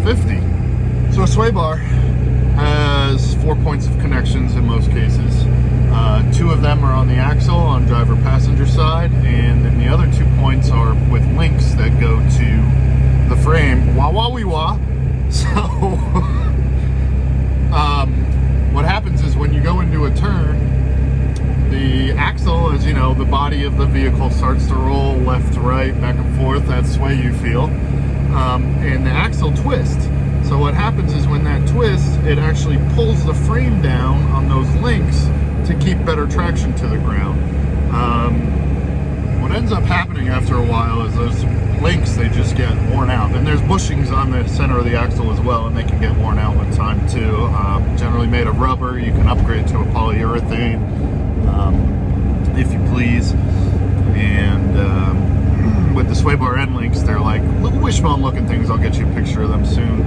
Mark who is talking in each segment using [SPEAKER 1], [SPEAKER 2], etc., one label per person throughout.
[SPEAKER 1] F-350. So a sway bar has 4 points of connections in most cases. 2 of them are on the axle on driver passenger side, and then the other 2 points are with links that go to the frame. Wah wah wee wah. So what happens is when you go into a turn, the axle, as you know, the body of the vehicle starts to roll left to right, back and forth. That sway you feel, and the axle twists. So what happens is when that twists, it actually pulls the frame down on those links to keep better traction to the ground. What ends up happening after a while is those links, they just get worn out. And there's bushings on the center of the axle as well, and they can get worn out with time too. Generally made of rubber. You can upgrade to a polyurethane, if you please. And with the sway bar end links, they're like little wishbone looking things. I'll get you a picture of them soon.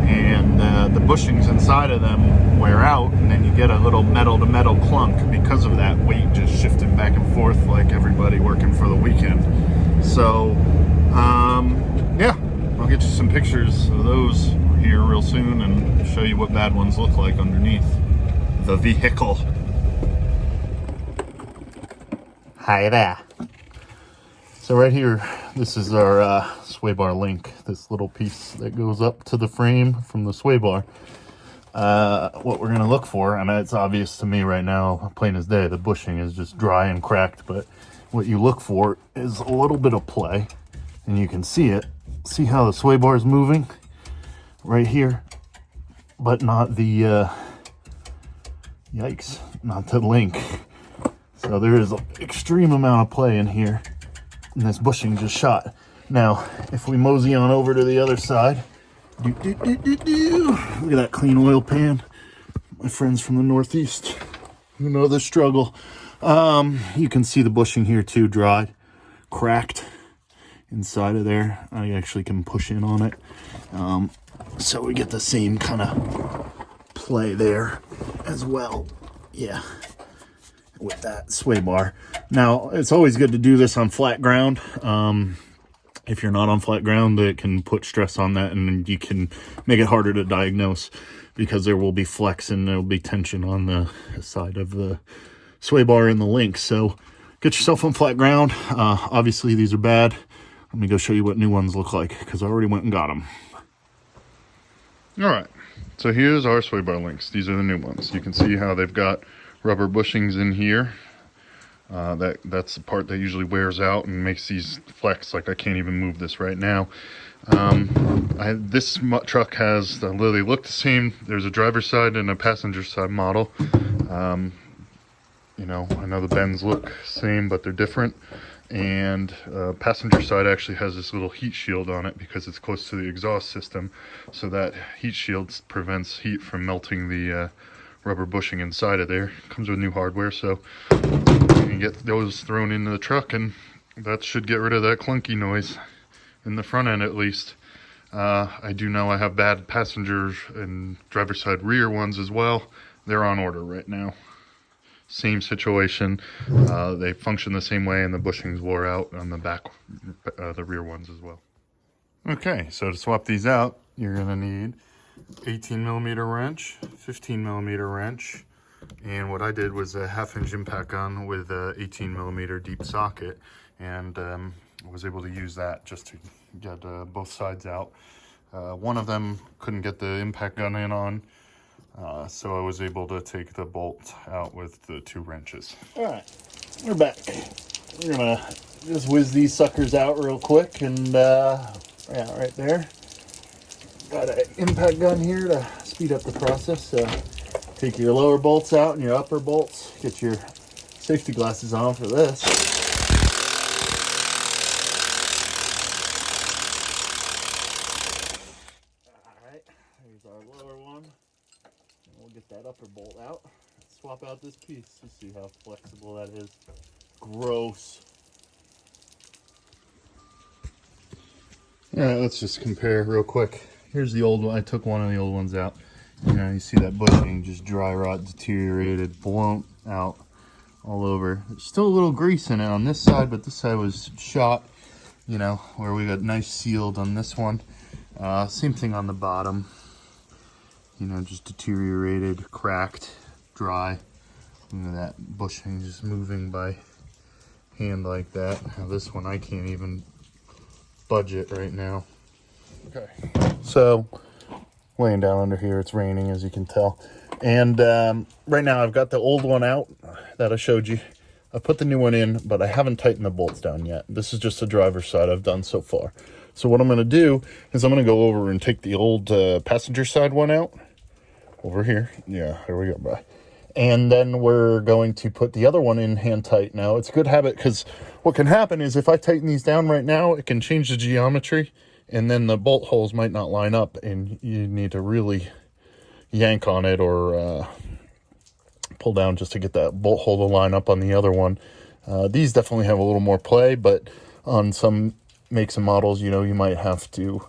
[SPEAKER 1] And the bushings inside of them wear out, and then you get a little metal to metal clunk because of that weight just shifting back and forth like everybody working for the weekend. So yeah, I'll get you some pictures of those here real soon and show you what bad ones look like underneath the vehicle. Hi there. So right here, this is our sway bar link, this little piece that goes up to the frame from the sway bar. What we're gonna look for, and it's obvious to me right now, plain as day, the bushing is just dry and cracked, but what you look for is a little bit of play, and you can see it. See how the sway bar is moving right here, but not the, yikes, not the link. So there is an extreme amount of play in here, and this bushing just shot. Now, if we mosey on over to the other side, look at that clean oil pan. My friends from the Northeast who know the struggle. You can see the bushing here too, dried, cracked inside of there. I actually can push in on it. So we get the same kind of play there as well. Yeah, with that sway bar. Now, it's always good to do this on flat ground. If you're not on flat ground, it can put stress on that, and you can make it harder to diagnose because there will be flex and there will be tension on the side of the sway bar and the link. So get yourself on flat ground. Obviously, these are bad. Let me go show you what new ones look like because I already went and got them. All right, so here's our sway bar links. These are the new ones. You can see how they've got rubber bushings in here. That's the part that usually wears out and makes these flex. Like I can't even move this right now. This truck has, they look the same. There's a driver's side and a passenger side model. You know, I know the bends look same, but they're different. And passenger side actually has this little heat shield on it because it's close to the exhaust system. So that heat shield prevents heat from melting the rubber bushing inside of there. Comes with new hardware, so you can get those thrown into the truck, and that should get rid of that clunky noise in the front end at least. I do know I have bad passenger and driver's side rear ones as well. They're on order right now. Same situation. They function the same way, and the bushings wore out on the back, the rear ones as well. Okay, so to swap these out, you're gonna need 18mm wrench, 15mm wrench, and what I did was a 1/2" impact gun with a 18mm deep socket, and I was able to use that just to get both sides out. One of them couldn't get the impact gun in on, so I was able to take the bolt out with the 2 wrenches. All right, we're back. We're gonna just whiz these suckers out real quick, and yeah, right there. Got an impact gun here to speed up the process. So take your lower bolts out and your upper bolts. Get your safety glasses on for this. All right, here's our lower one. And we'll get that upper bolt out. Swap out this piece to see how flexible that is. Gross. All right, let's just compare real quick. Here's the old one. I took one of the old ones out. You know, you see that bushing just dry rot, deteriorated, blown out all over. There's still a little grease in it on this side, but this side was shot, you know, where we got nice sealed on this one. Same thing on the bottom. You know, just deteriorated, cracked, dry. Look at that bushing just moving by hand like that. Now this one I can't even budge it right now. Okay, so laying down under here, it's raining as you can tell. And right now I've got the old one out that I showed you. I put the new one in, but I haven't tightened the bolts down yet. This is just the driver's side I've done so far. So what I'm going to do is I'm going to go over and take the old passenger side one out. Over here. Yeah, here we go, bro. And then we're going to put the other one in hand tight. Now, it's a good habit because what can happen is if I tighten these down right now, it can change the geometry, and then the bolt holes might not line up, and you need to really yank on it or pull down just to get that bolt hole to line up on the other one. These definitely have a little more play, but on some makes and models, you know, you might have to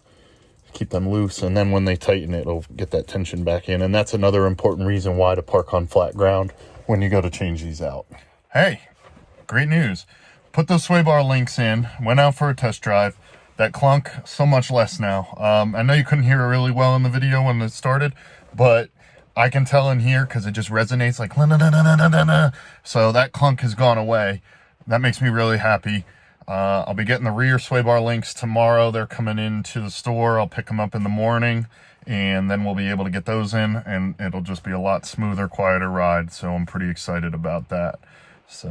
[SPEAKER 1] keep them loose, and then when they tighten it, it'll get that tension back in. And that's another important reason why to park on flat ground when you go to change these out. Hey, great news. Put those sway bar links in, went out for a test drive. That clunk, so much less now. I know you couldn't hear it really well in the video when it started, but I can tell in here because it just resonates like na-na-na-na-na-na. So that clunk has gone away. That makes me really happy. I'll be getting the rear sway bar links tomorrow. They're coming into the store. I'll pick them up in the morning, and then we'll be able to get those in, and it'll just be a lot smoother, quieter ride. So I'm pretty excited about that. So